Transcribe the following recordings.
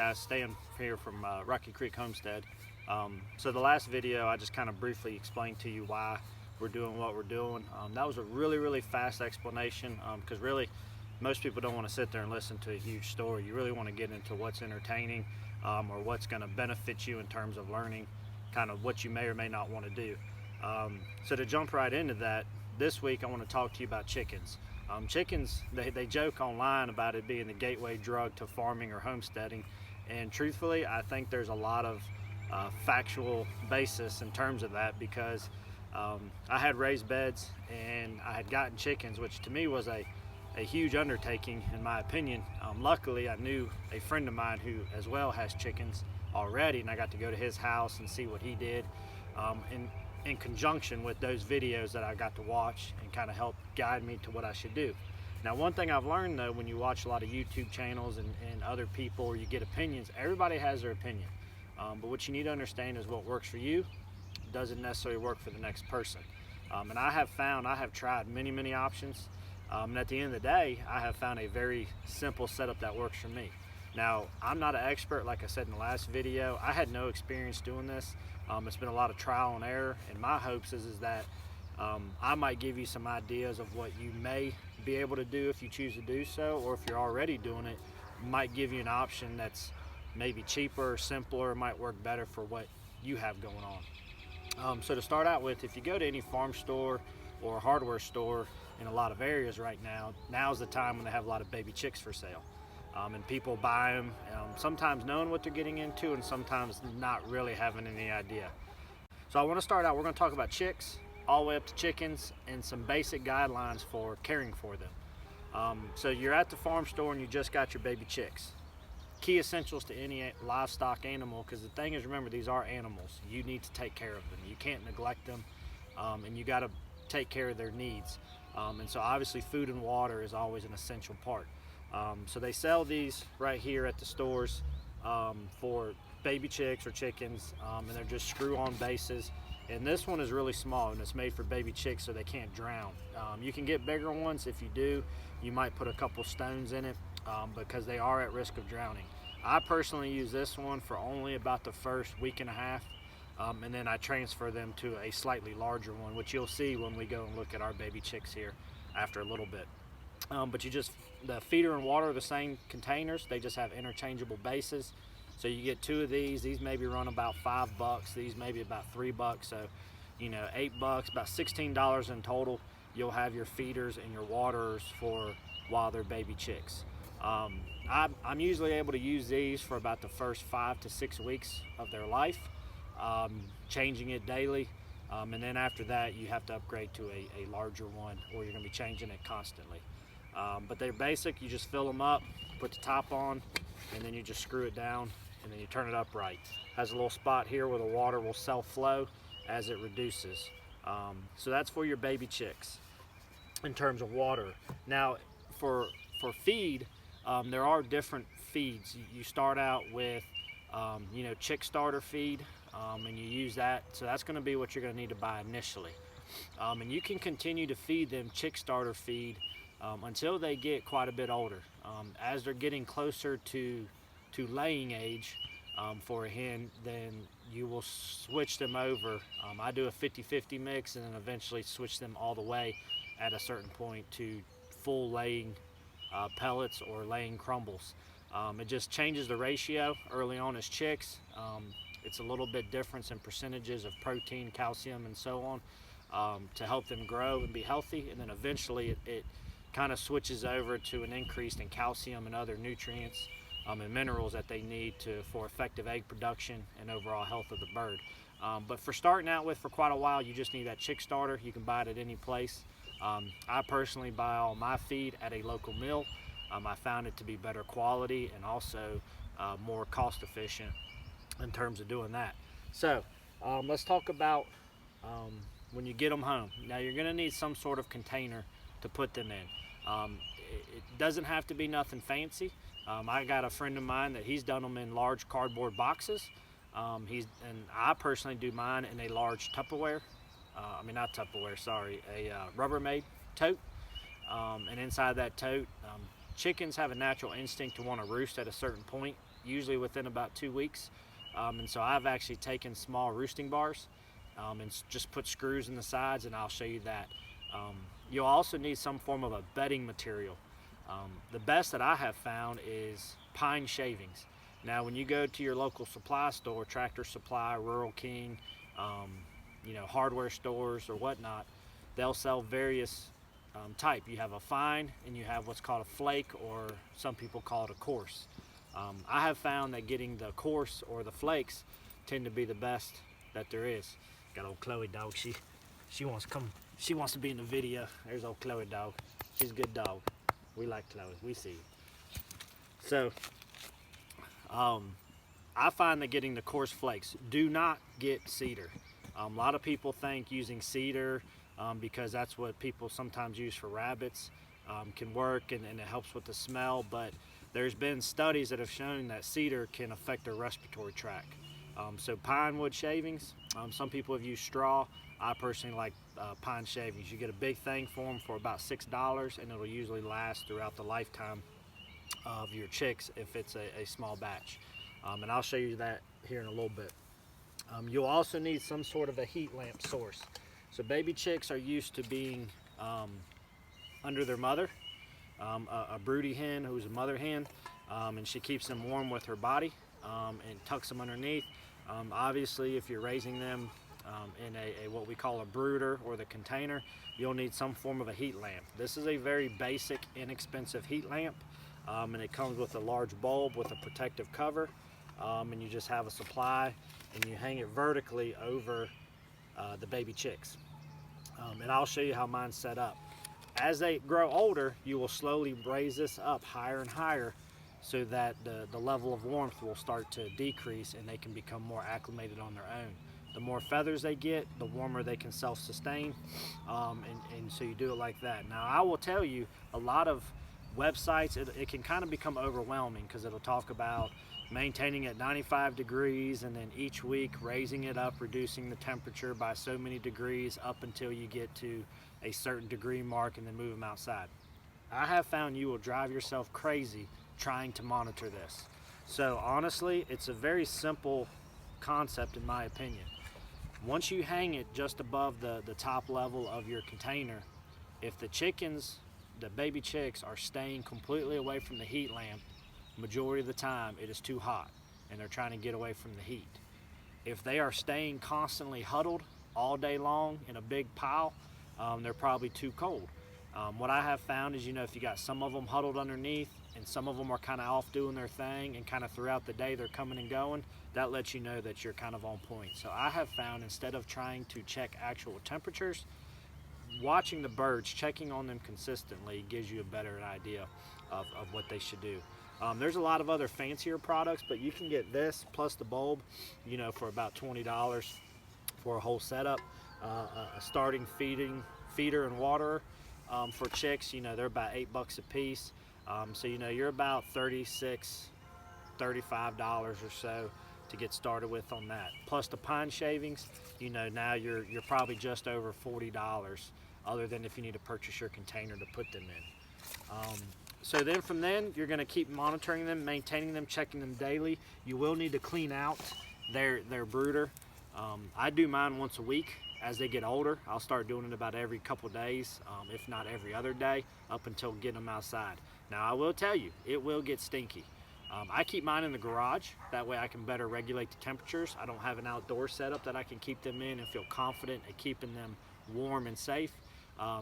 guys, Stan here from Rocky Creek Homestead. So the last video I just kind of briefly explained to you why we're doing what we're doing. That was a really fast explanation because really most people don't want to sit there and listen to a huge story. You really want to get into what's entertaining or what's going to benefit you in terms of learning kind of what you may or may not want to do. So to jump right into that, this week I want to talk to you about chickens. Chickens, they joke online about it being the gateway drug to farming or homesteading, and truthfully I think there's a lot of factual basis in terms of that, because I had raised beds and I had gotten chickens, which to me was a huge undertaking in my opinion. Luckily I knew a friend of mine who as well has chickens already, and I got to go to his house and see what he did in conjunction with those videos that I got to watch, and kind of help guide me to what I should do. Now, one thing I've learned though, when you watch a lot of YouTube channels and other people, or you get opinions, everybody has their opinion. But what you need to understand is what works for you doesn't necessarily work for the next person. And I have tried many options. And at the end of the day, I have found a very simple setup that works for me. Now, I'm not an expert, like I said in the last video. I had no experience doing this. It's been a lot of trial and error, and my hopes is that I might give you some ideas of what you may be able to do if you choose to do so, or if you're already doing it, might give you an option that's maybe cheaper, simpler, might work better for what you have going on. So to start out with, if you go to any farm store or hardware store in a lot of areas right now, now's the time when they have a lot of baby chicks for sale. And people buy them, sometimes knowing what they're getting into and sometimes not really having any idea. So I want to start out, we're going to talk about chicks all the way up to chickens and some basic guidelines for caring for them. So you're at the farm store and you just got your baby chicks. Key essentials to any livestock animal, because the thing is, remember, these are animals. You need to take care of them. You can't neglect them, and you got to take care of their needs. And so obviously food and water is always an essential part. So they sell these right here at the stores for baby chicks or chickens, and they're just screw-on bases. And this one is really small, and it's made for baby chicks so they can't drown. You can get bigger ones. If you do, you might put a couple stones in it because they are at risk of drowning. I personally use this one for only about the first week and a half, and then I transfer them to a slightly larger one, which you'll see when we go and look at our baby chicks here after a little bit. But the feeder and water are the same containers, they just have interchangeable bases. So you get two of these maybe run about $5, these maybe about $3, so $8, about $16 in total. You'll have your feeders and your waters for while they're baby chicks. I'm usually able to use these for about the first 5 to 6 weeks of their life, changing it daily. And then after that, you have to upgrade to a larger one, or you're going to be changing it constantly. But they're basic. You just fill them up, put the top on, and then you just screw it down, and then you turn it upright. Has a little spot here where the water will self-flow as it reduces. So that's for your baby chicks in terms of water. Now, for feed, there are different feeds. You start out with chick starter feed, and you use that. So that's going to be what you're going to need to buy initially. And you can continue to feed them chick starter feed until they get quite a bit older. As they're getting closer to laying age for a hen, then you will switch them over. I do a 50-50 mix, and then eventually switch them all the way at a certain point to full laying pellets or laying crumbles. It just changes the ratio early on as chicks. It's a little bit difference in percentages of protein, calcium, and so on to help them grow and be healthy, and then eventually it kind of switches over to an increase in calcium and other nutrients and minerals that they need for effective egg production and overall health of the bird. But for starting out with for quite a while, you just need that chick starter. You can buy it at any place. I personally buy all my feed at a local mill. I found it to be better quality and also more cost efficient in terms of doing that. So let's talk about when you get them home. Now you're going to need some sort of container to put them in. It doesn't have to be nothing fancy. I got a friend of mine that he's done them in large cardboard boxes. And I personally do mine in a large Tupperware. Not Tupperware, sorry, a Rubbermaid tote. And inside that tote, chickens have a natural instinct to want to roost at a certain point, usually within about 2 weeks. And so I've actually taken small roosting bars and just put screws in the sides, and I'll show you that. You'll also need some form of a bedding material. The best that I have found is pine shavings. Now, when you go to your local supply store, Tractor Supply, Rural King, hardware stores or whatnot, they'll sell various type. You have a fine and you have what's called a flake, or some people call it a coarse. I have found that getting the coarse or the flakes tend to be the best that there is. Got old Chloe dog. She wants to come. She wants to be in the video. There's old Chloe dog. She's a good dog. We like Chloe. We see. So I find that getting the coarse flakes, do not get cedar. A lot of people think using cedar, because that's what people sometimes use for rabbits, can work and it helps with the smell, but there's been studies that have shown that cedar can affect their respiratory tract. So pine wood shavings, some people have used straw. I personally like pine shavings. You get a big thing for them for about $6, and it'll usually last throughout the lifetime of your chicks if it's a small batch. And I'll show you that here in a little bit. You'll also need some sort of a heat lamp source. So baby chicks are used to being under their mother, a broody hen who's a mother hen, and she keeps them warm with her body and tucks them underneath. Obviously, if you're raising them in a what we call a brooder or the container, you'll need some form of a heat lamp. This is a very basic, inexpensive heat lamp, and it comes with a large bulb with a protective cover, and you just have a supply, and you hang it vertically over the baby chicks. And I'll show you how mine's set up. As they grow older, you will slowly raise this up higher and higher so that the level of warmth will start to decrease and they can become more acclimated on their own. The more feathers they get, the warmer they can self-sustain, and so you do it like that. Now, I will tell you, a lot of websites, it can kind of become overwhelming because it'll talk about maintaining at 95 degrees and then each week raising it up, reducing the temperature by so many degrees up until you get to a certain degree mark and then move them outside. I have found you will drive yourself crazy trying to monitor this. So honestly, it's a very simple concept in my opinion. Once you hang it just above the top level of your container, if the chickens, the baby chicks, are staying completely away from the heat lamp, majority of the time it is too hot and they're trying to get away from the heat. If they are staying constantly huddled all day long in a big pile, they're probably too cold. What I have found is, if you got some of them huddled underneath and some of them are kind of off doing their thing and kind of throughout the day they're coming and going, that lets you know that you're kind of on point. So I have found, instead of trying to check actual temperatures, watching the birds, checking on them consistently gives you a better idea of what they should do. There's a lot of other fancier products, but you can get this plus the bulb, for about $20 for a whole setup. A starting feeder and waterer for chicks, they're about $8 a piece. So you're about $36, $35 or so to get started with on that. Plus the pine shavings, now you're probably just over $40, other than if you need to purchase your container to put them in. So then from then, you're going to keep monitoring them, maintaining them, checking them daily. You will need to clean out their brooder. I do mine once a week. As they get older, I'll start doing it about every couple days, if not every other day, up until getting them outside. Now, I will tell you, it will get stinky. I keep mine in the garage. That way I can better regulate the temperatures. I don't have an outdoor setup that I can keep them in and feel confident at keeping them warm and safe.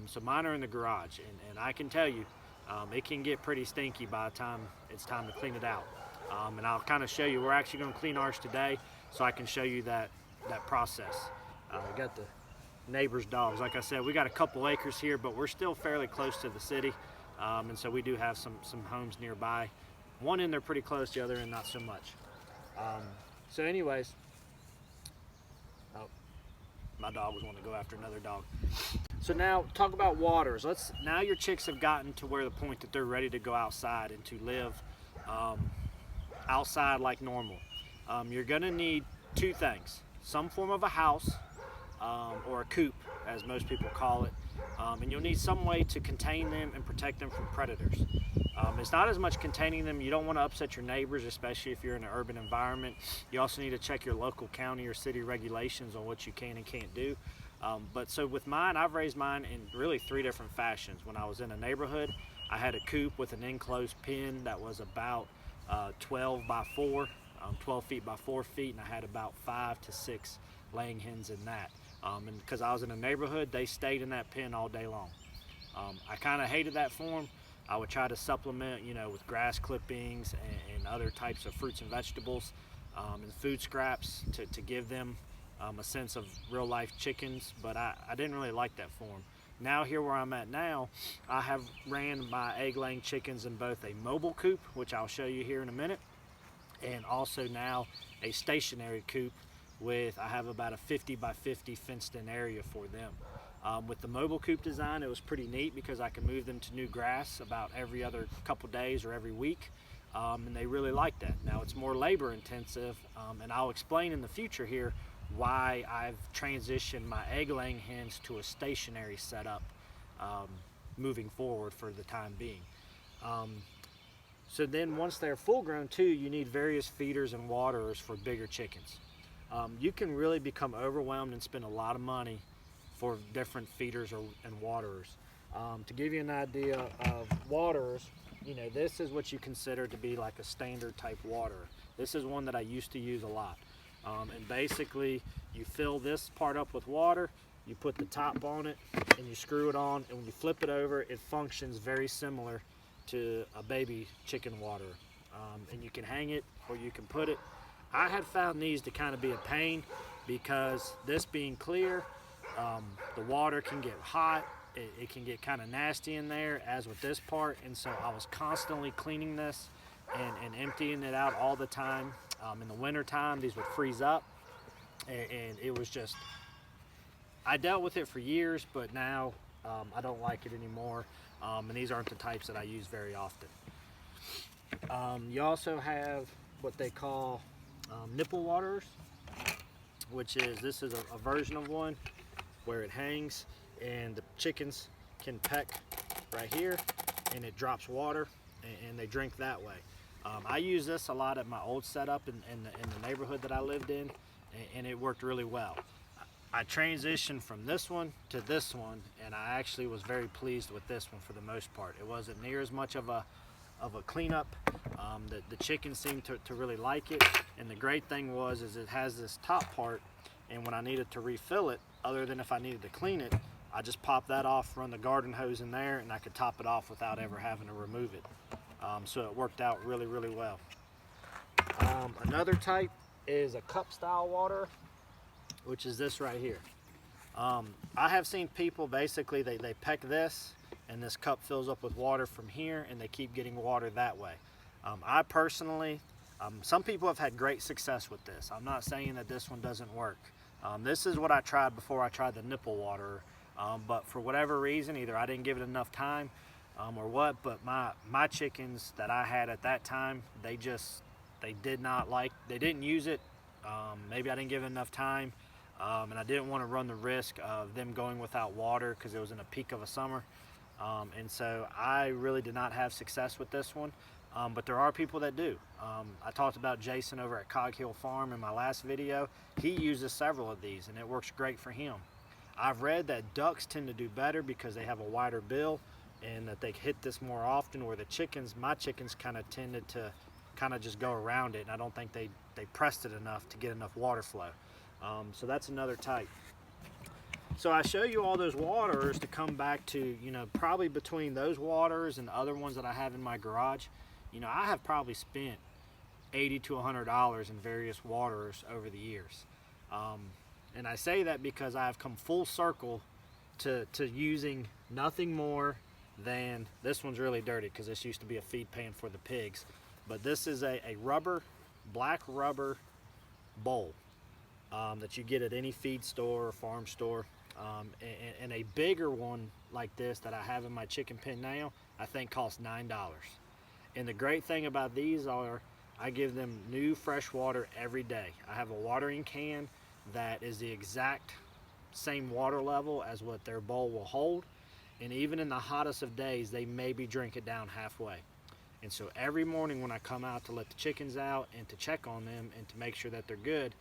So mine are in the garage, and I can tell you, it can get pretty stinky by the time it's time to clean it out. And I'll kind of show you. We're actually going to clean ours today, so I can show you that process. We got the neighbor's dogs. Like I said, we got a couple acres here, but we're still fairly close to the city, and so we do have some homes nearby. One in there pretty close, the other in not so much. So anyways, my dog was wanting to go after another dog. So now, talk about waters. Now your chicks have gotten to where the point that they're ready to go outside and to live outside like normal. You're gonna need two things: some form of a house, or a coop, as most people call it. and you'll need some way to contain them and protect them from predators. It's not as much containing them. You don't want to upset your neighbors, especially if you're in an urban environment. You also need to check your local county or city regulations on what you can and can't do. But so with mine, I've raised mine in really 3 different fashions. When I was in a neighborhood, I had a coop with an enclosed pen that was about 12 by 4, 12 feet by 4 feet, and I had about 5 to 6 laying hens in that. And because I was in a neighborhood, they stayed in that pen all day long. I kind of hated that form. I would try to supplement, with grass clippings and other types of fruits and vegetables and food scraps to give them a sense of real life chickens, but I didn't really like that form. Now here where I'm at now, I have ran my egg laying chickens in both a mobile coop, which I'll show you here in a minute, and also now a stationary coop I have about a 50 by 50 fenced in area for them. With the mobile coop design, it was pretty neat because I can move them to new grass about every other couple days or every week, and they really like that. Now it's more labor intensive, and I'll explain in the future here why I've transitioned my egg laying hens to a stationary setup moving forward for the time being. So then once they're full grown too, you need various feeders and waterers for bigger chickens. You can really become overwhelmed and spend a lot of money for different feeders and waterers. To give you an idea of waterers, this is what you consider to be like a standard type waterer. This is one that I used to use a lot. And basically you fill this part up with water, you put the top on it, and you screw it on, and when you flip it over, it functions very similar to a baby chicken waterer. And you can hang it or you can put it. I had found these to kind of be a pain because this being clear, the water can get hot, it can get kind of nasty in there, as with this part, and so I was constantly cleaning this and emptying it out all the time. In the winter time, these would freeze up, and it was just, I dealt with it for years, but now I don't like it anymore, and these aren't the types that I use very often. You also have what they call nipple waterers, which is, this is a version of one where it hangs and the chickens can peck right here and it drops water and they drink that way. I use this a lot at my old setup in the neighborhood that I lived in, and it worked really well. I transitioned from this one to this one, and I actually was very pleased with this one for the most part. It wasn't near as much of a cleanup. The chickens seemed to really like it, and the great thing was it has this top part, and when I needed to refill it, other than if I needed to clean it, I just pop that off, run the garden hose in there, and I could top it off without ever having to remove it. So it worked out really, really well. Another type is a cup style water, which is this right here. I have seen people basically, they peck this and this cup fills up with water from here and they keep getting water that way. I personally, some people have had great success with this. I'm not saying that this one doesn't work. This is what I tried before I tried the nipple water, but for whatever reason, either I didn't give it enough time or what, but my chickens that I had at that time, they didn't use it. Maybe I didn't give it enough time, and I didn't want to run the risk of them going without water because it was in a peak of a summer. And so I really did not have success with this one, but there are people that do. I talked about Jason over at Cog Hill Farm in my last video. He uses several of these and it works great for him. I've read that ducks tend to do better because they have a wider bill and that they hit this more often, where my chickens kind of tended to just go around it, and I don't think they pressed it enough to get enough water flow. So that's another type. So I show you all those waterers to come back to, probably between those waterers and the other ones that I have in my garage, I have probably spent $80 to $100 in various waterers over the years. And I say that because I've come full circle to using nothing more than, this one's really dirty because this used to be a feed pan for the pigs, but this is a black rubber bowl that you get at any feed store or farm store. And a bigger one like this that I have in my chicken pen now, I think costs $9. And the great thing about these are I give them new fresh water every day. I have a watering can that is the exact same water level as what their bowl will hold, And even in the hottest of days, they maybe drink it down halfway. And so every morning when I come out to let the chickens out and to check on them and to make sure that they're good,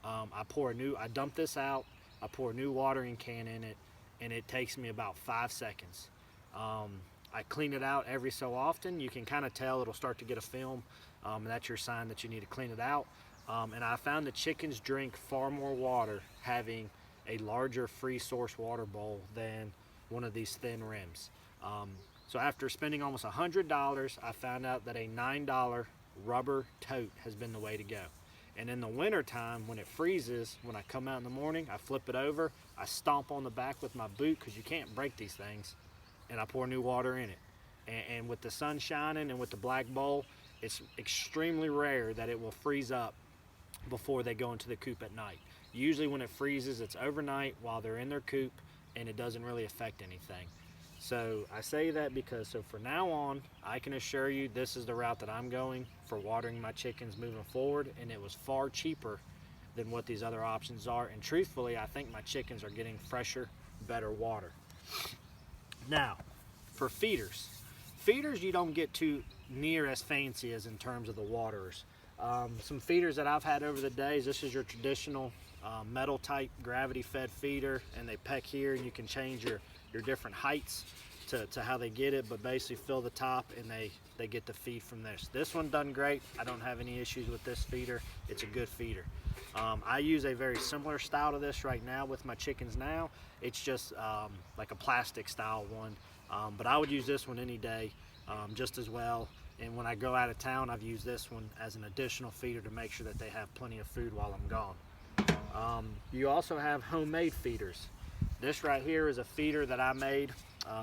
I dump this out, I pour a new watering can in it, and it takes me about 5 seconds. I clean it out every so often. You can kind of tell it'll start to get a film, and that's your sign that you need to clean it out. And I found the chickens drink far more water having a larger free source water bowl than one of these thin rims. So after spending almost $100, I found out that a $9 rubber tote has been the way to go. And in the winter time, when it freezes, when I come out in the morning, I flip it over, I stomp on the back with my boot, because you can't break these things, and I pour new water in it. And with the sun shining and with the black bowl, it's extremely rare that it will freeze up before they go into the coop at night. Usually when it freezes, it's overnight while they're in their coop, and it doesn't really affect anything. So I say that because, so for now on, I can assure you this is the route that I'm going for watering my chickens moving forward, and it was far cheaper than what these other options are. And truthfully, I think my chickens are getting fresher, better water. Now, for feeders you don't get too near as fancy as in terms of the waterers. Some feeders that I've had over the days, this is your traditional metal type gravity fed feeder, and they peck here, and you can change your different heights to how they get it, but basically fill the top and they get the feed from this. This one done great. I don't have any issues with this feeder. It's a good feeder. I use a very similar style to this right now with my chickens now. It's just like a plastic style one, but I would use this one any day just as well. And when I go out of town, I've used this one as an additional feeder to make sure that they have plenty of food while I'm gone. You also have homemade feeders. This right here is a feeder that I made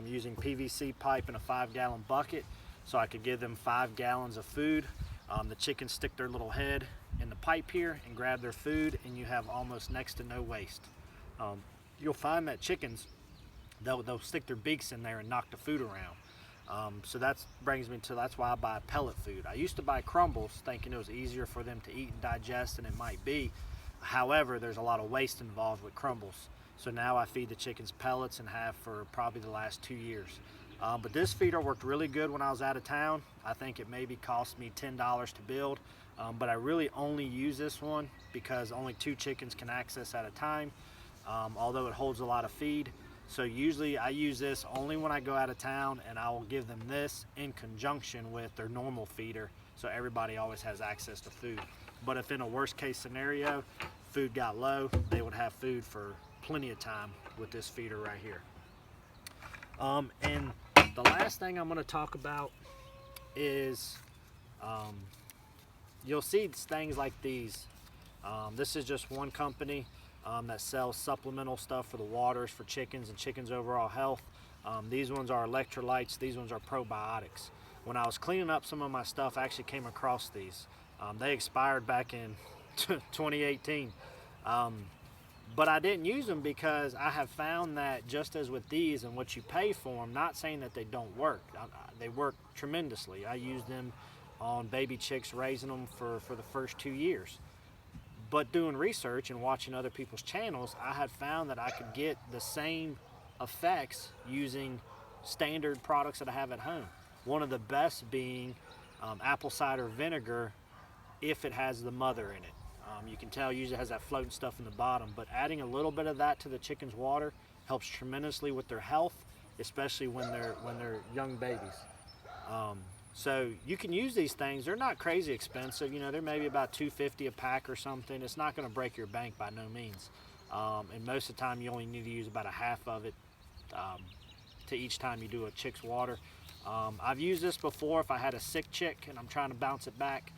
using PVC pipe in a 5-gallon bucket, so I could give them 5 gallons of food. The chickens stick their little head in the pipe here and grab their food, and you have almost next to no waste. You'll find that chickens, they'll stick their beaks in there and knock the food around. So that's why I buy pellet food. I used to buy crumbles thinking it was easier for them to eat and digest than it might be. However, there's a lot of waste involved with crumbles. So now I feed the chickens pellets and have for probably the last 2 years. But this feeder worked really good when I was out of town. I think it maybe cost me $10 to build, but I really only use this one because only 2 chickens can access at a time, although it holds a lot of feed. So usually I use this only when I go out of town, and I will give them this in conjunction with their normal feeder, so everybody always has access to food. But if in a worst case scenario, food got low, they would have food for plenty of time with this feeder right here. And the last thing I'm going to talk about is you'll see things like these. This is just one company that sells supplemental stuff for the waters for chickens and chickens' overall health. These ones are electrolytes. These ones are probiotics. When I was cleaning up some of my stuff, I actually came across these. They expired back in 2018. But I didn't use them because I have found that just as with these and what you pay for them, not saying that they don't work. They work tremendously. I used them on baby chicks, raising them for the first 2 years. But doing research and watching other people's channels, I had found that I could get the same effects using standard products that I have at home. One of the best being apple cider vinegar if it has the mother in it. You can tell usually it has that floating stuff in the bottom, but adding a little bit of that to the chicken's water helps tremendously with their health, especially when they're young babies. So you can use these things. They're not crazy expensive. You know, they're maybe about $2.50 a pack or something. It's not going to break your bank by no means. And most of the time you only need to use about a half of it to each time you do a chick's water. I've used this before if I had a sick chick and I'm trying to bounce it back.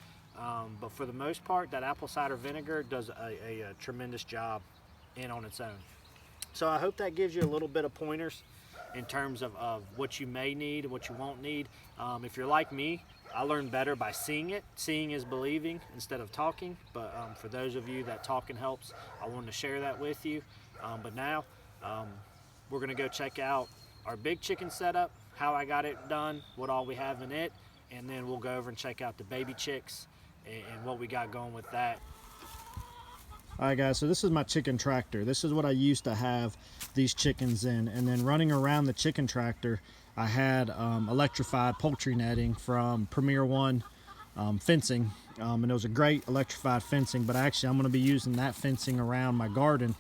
But for the most part, that apple cider vinegar does a tremendous job on its own. So I hope that gives you a little bit of pointers in terms of what you may need, what you won't need. If you're like me, I learn better by seeing it. Seeing is believing instead of talking. But for those of you that talking helps, I wanted to share that with you. But now we're going to go check out our big chicken setup, how I got it done, what all we have in it, and then we'll go over and check out the baby chicks and what we got going with that. All right guys, so this is my chicken tractor. This is what I used to have these chickens in, and then running around the chicken tractor I had electrified poultry netting from Premier One fencing, and it was a great electrified fencing, but actually I'm going to be using that fencing around my garden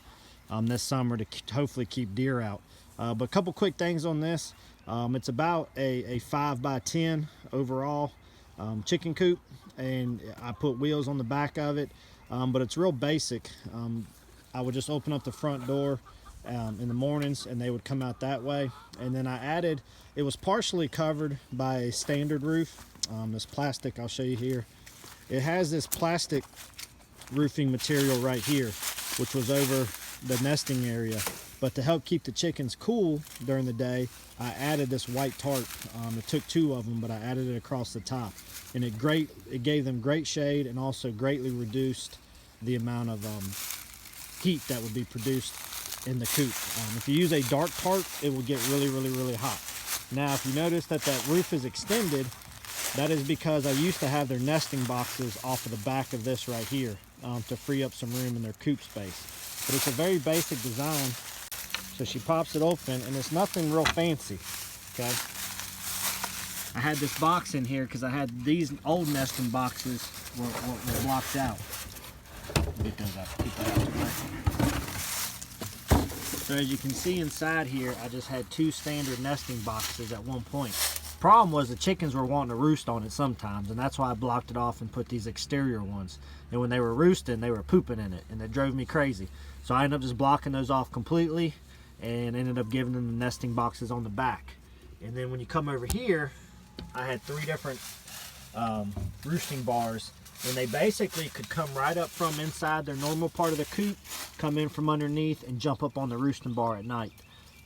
this summer to hopefully keep deer out. But a couple quick things on this. It's about a 5x10 overall chicken coop, and I put wheels on the back of it, but it's real basic. I would just open up the front door in the mornings and they would come out that way, and then I added, it was partially covered by a standard roof, this plastic I'll show you here. It has this plastic roofing material right here, which was over the nesting area, but to help keep the chickens cool during the day, I added this white tarp. It took 2 of them, but I added it across the top, and it gave them great shade and also greatly reduced the amount of heat that would be produced in the coop. If you use a dark tarp, it will get really hot. Now if you notice that roof is extended, that is because I used to have their nesting boxes off of the back of this right here to free up some room in their coop space. But it's a very basic design. So she pops it open, and it's nothing real fancy, okay? I had this box in here because I had these old nesting boxes were blocked out. Get those out. Keep that out of the way. So as you can see inside here, I just had 2 standard nesting boxes at one point. Problem was the chickens were wanting to roost on it sometimes, and that's why I blocked it off and put these exterior ones. And when they were roosting, they were pooping in it, and it drove me crazy. So I ended up just blocking those off completely and ended up giving them the nesting boxes on the back. And then when you come over here, I had 3 different roosting bars, and they basically could come right up from inside their normal part of the coop, come in from underneath, and jump up on the roosting bar at night.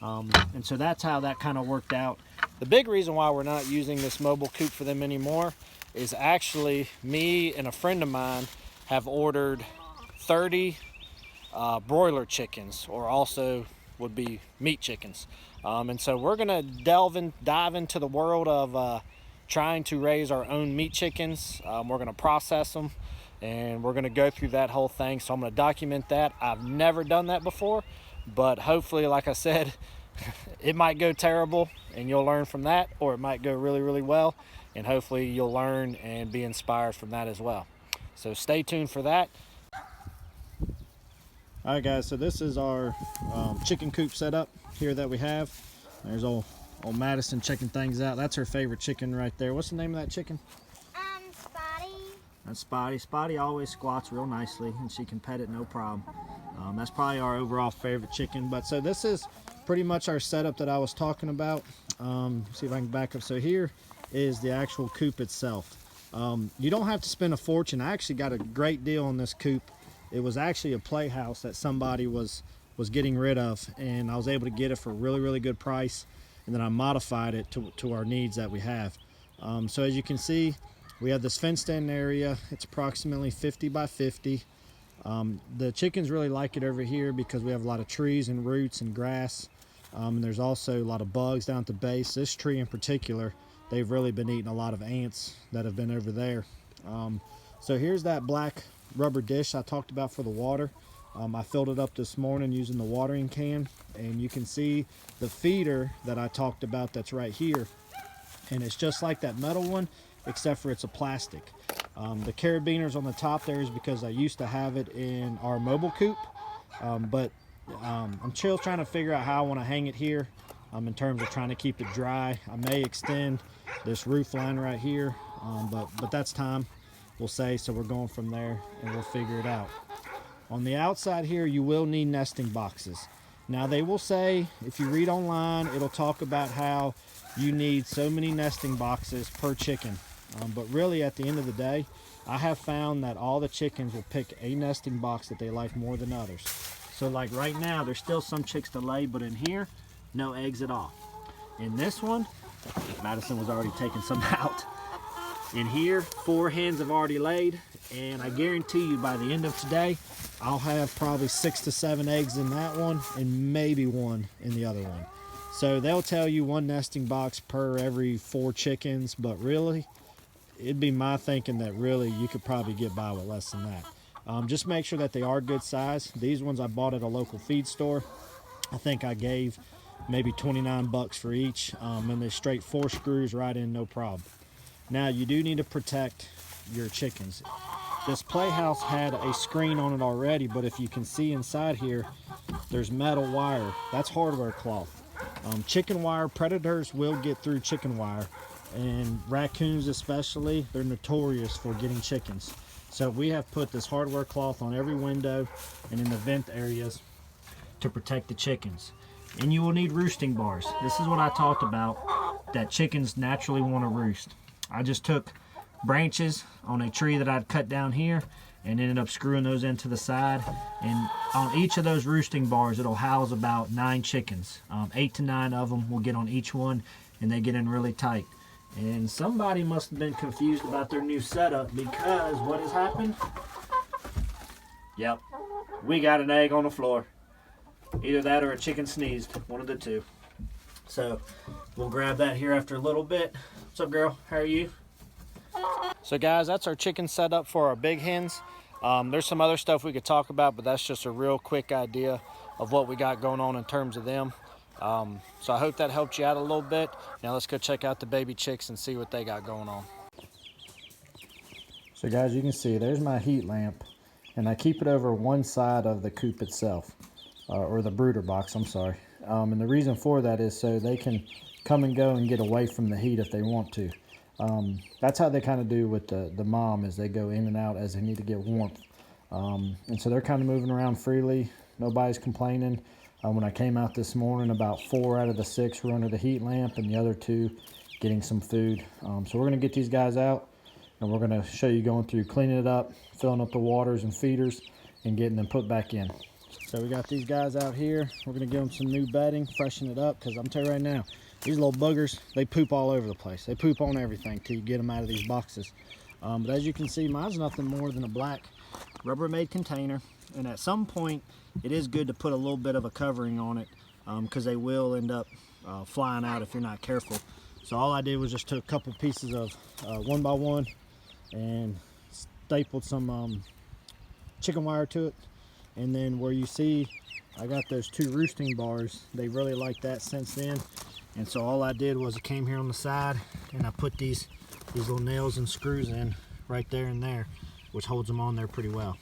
And so that's how that kind of worked out. The big reason why we're not using this mobile coop for them anymore is actually me and a friend of mine have ordered 30 broiler chickens, or also would be meat chickens. And so we're gonna dive into the world of trying to raise our own meat chickens. We're gonna process them, and we're gonna go through that whole thing. So I'm gonna document that. I've never done that before, but hopefully, like I said, it might go terrible and you'll learn from that, or it might go really well, and hopefully you'll learn and be inspired from that as well. So stay tuned for that. All right guys, so this is our chicken coop setup here that we have. There's old Madison checking things out. That's her favorite chicken right there. What's the name of that chicken? Spotty. That's Spotty. Spotty always squats real nicely, and she can pet it no problem. That's probably our overall favorite chicken. But so this is pretty much our setup that I was talking about. See if I can back up. So here is the actual coop itself. You don't have to spend a fortune. I actually got a great deal on this coop. It was actually a playhouse that somebody was getting rid of, and I was able to get it for a really good price, and then I modified it to our needs that we have. So as you can see, we have this fenced in area. It's approximately 50 by 50. The chickens really like it over here because we have a lot of trees and roots and grass, and there's also a lot of bugs down at the base. This tree in particular, they've really been eating a lot of ants that have been over there. So here's that black rubber dish I talked about for the water. I filled it up this morning using the watering can, and you can see the feeder that I talked about that's right here, and it's just like that metal one, except for it's a plastic. The carabiners on the top there is because I used to have it in our mobile coop, but I'm still trying to figure out how I want to hang it here in terms of trying to keep it dry. I may extend this roof line right here, but that's time, we'll say. So we're going from there and we'll figure it out. On the outside here, you will need nesting boxes. Now they will say, if you read online, it'll talk about how you need so many nesting boxes per chicken. But really at the end of the day, I have found that all the chickens will pick a nesting box that they like more than others. So like right now, there's still some chicks to lay, but in here, no eggs at all. In this one, Madison was already taking some out. In here, 4 hens have already laid, and I guarantee you by the end of today, I'll have probably 6 to 7 eggs in that one and maybe 1 in the other one. So they'll tell you 1 nesting box per every 4 chickens, but really, it'd be my thinking that really you could probably get by with less than that. Just make sure that they are good size. These ones I bought at a local feed store. I think I gave maybe 29 bucks for each, and they straight 4 screws right in, no problem. Now you do need to protect your chickens. This playhouse had a screen on it already, but if you can see inside here, there's metal wire. That's hardware cloth. Chicken wire, predators will get through chicken wire, and raccoons especially, they're notorious for getting chickens. So we have put this hardware cloth on every window and in the vent areas to protect the chickens. And you will need roosting bars. This is what I talked about, that chickens naturally want to roost. I just took branches on a tree that I'd cut down here and ended up screwing those into the side, and on each of those roosting bars it'll house about 9 chickens. 8 to 9 of them will get on each one, and they get in really tight. And somebody must have been confused about their new setup, because what has happened? Yep, we got an egg on the floor. Either that or a chicken sneezed, one of the two. So we'll grab that here after a little bit. What's up, girl? How are you? So guys, that's our chicken setup for our big hens. There's some other stuff we could talk about, but that's just a real quick idea of what we got going on in terms of them. So I hope that helped you out a little bit. Now let's go check out the baby chicks and see what they got going on. So guys, you can see there's my heat lamp, and I keep it over one side of the coop itself, or the brooder box, I'm sorry. And the reason for that is so they can come and go and get away from the heat if they want to. That's how they kind of do with the mom, is they go in and out as they need to get warmth. And so they're kind of moving around freely. Nobody's complaining. When I came out this morning, about 4 out of the 6 were under the heat lamp, and the other 2 getting some food. So we're going to get these guys out, and we're going to show you going through cleaning it up, filling up the waters and feeders, and getting them put back in. So we got these guys out here. We're going to give them some new bedding, freshen it up, because I'm telling you right now, these little buggers, they poop all over the place. They poop on everything till you get them out of these boxes. But as you can see, mine's nothing more than a black Rubbermaid container. And at some point, it is good to put a little bit of a covering on it, because they will end up flying out if you're not careful. So all I did was just took a couple pieces of 1x1 and stapled some chicken wire to it. And then where you see I got those 2 roosting bars, they really like that since then. And so all I did was I came here on the side and I put these little nails and screws in right there and there, which holds them on there pretty well.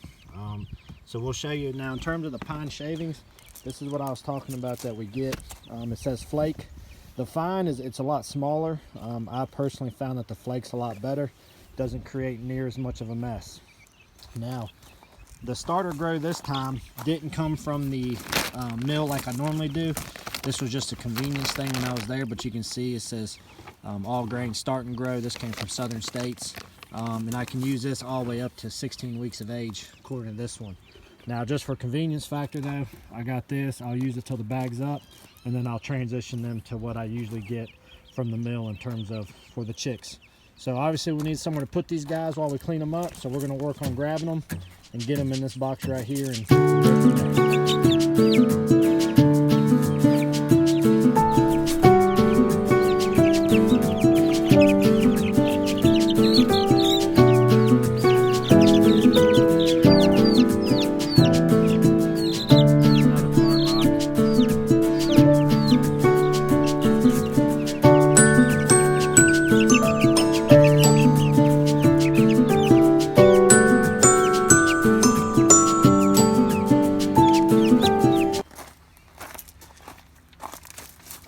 So we'll show you now in terms of the pine shavings. This is what I was talking about that we get. It says flake. The fine it's a lot smaller. I personally found that the flake's a lot better. Doesn't create near as much of a mess. Now, the starter grow this time didn't come from the mill like I normally do. This was just a convenience thing when I was there, but you can see it says all grain start and grow. This came from Southern States. And I can use this all the way up to 16 weeks of age, according to this one. Now, just for convenience factor though, I got this. I'll use it till the bag's up, and then I'll transition them to what I usually get from the mill in terms of for the chicks. So obviously we need somewhere to put these guys while we clean them up. So we're gonna work on grabbing them and get them in this box right here and go from there.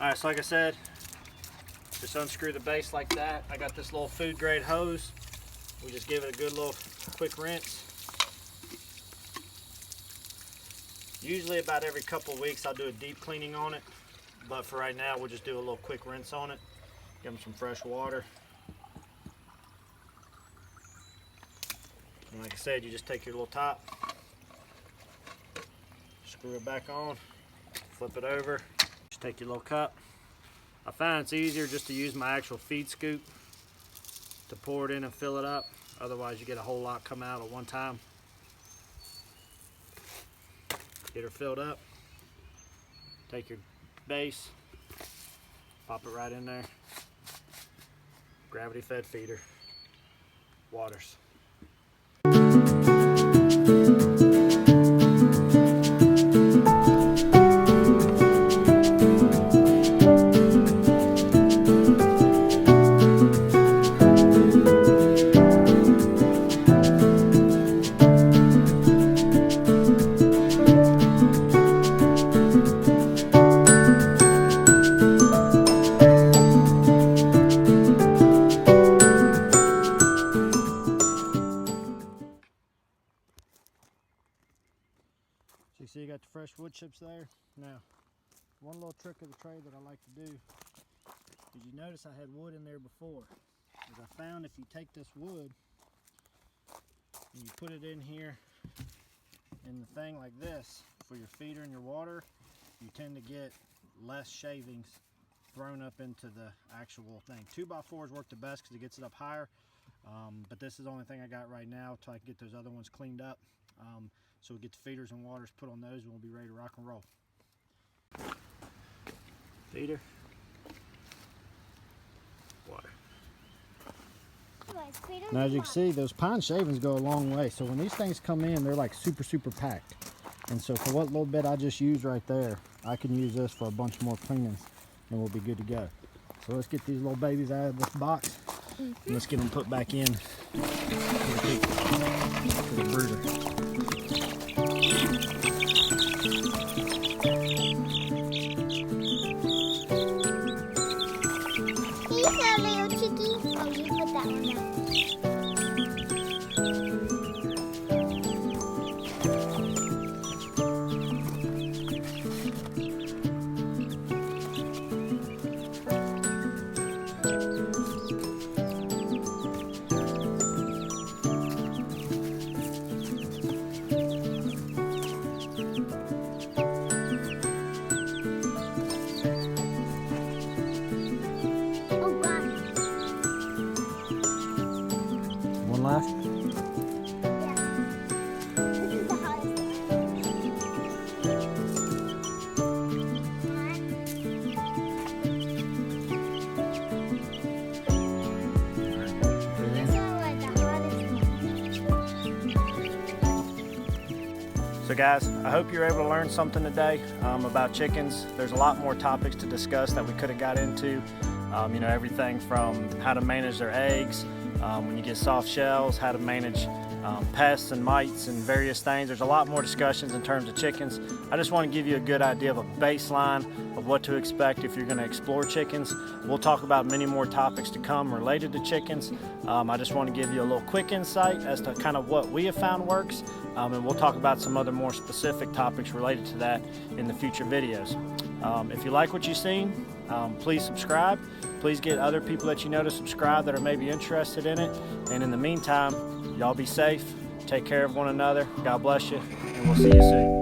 Alright, so like I said, just unscrew the base like that. I got this little food grade hose. We just give it a good little quick rinse. Usually about every couple of weeks I'll do a deep cleaning on it, but for right now we'll just do a little quick rinse on it. Give them some fresh water. And like I said, you just take your little top, screw it back on, flip it over. Just take your little cup. I find it's easier just to use my actual feed scoop to pour it in and fill it up. Otherwise you get a whole lot come out at one time. Get her filled up. Take your base, pop it right in there. Gravity fed feeder. Waters. So you see you got the fresh wood chips there. Now, one little trick of the trade that I like to do is you notice I had wood in there before. Is I found if you take this wood and you put it in here in the thing like this for your feeder and your water, you tend to get less shavings thrown up into the actual thing. 2x4s work the best because it gets it up higher, but this is the only thing I got right now until I can get those other ones cleaned up. So we'll get the feeders and waters put on those and we'll be ready to rock and roll. Feeder. Water. Now as you can see, those pine shavings go a long way. So when these things come in, they're like super packed. And so for what little bit I just used right there, I can use this for a bunch more cleanings and we'll be good to go. So let's get these little babies out of this box and let's get them put back in to the brooder. Left. Yeah. This is the hottest So guys, I hope you're able to learn something today about chickens. There's a lot more topics to discuss that we could have got into. You know, everything from how to manage their eggs, when you get soft shells, how to manage pests and mites and various things. There's a lot more discussions in terms of chickens. I just want to give you a good idea of a baseline of what to expect if you're going to explore chickens. We'll talk about many more topics to come related to chickens. I just want to give you a little quick insight as to kind of what we have found works, and we'll talk about some other more specific topics related to that in the future videos. If you like what you've seen, please subscribe. Please get other people that you know to subscribe that are maybe interested in it. And in the meantime, y'all be safe, take care of one another, God bless you, and we'll see you soon.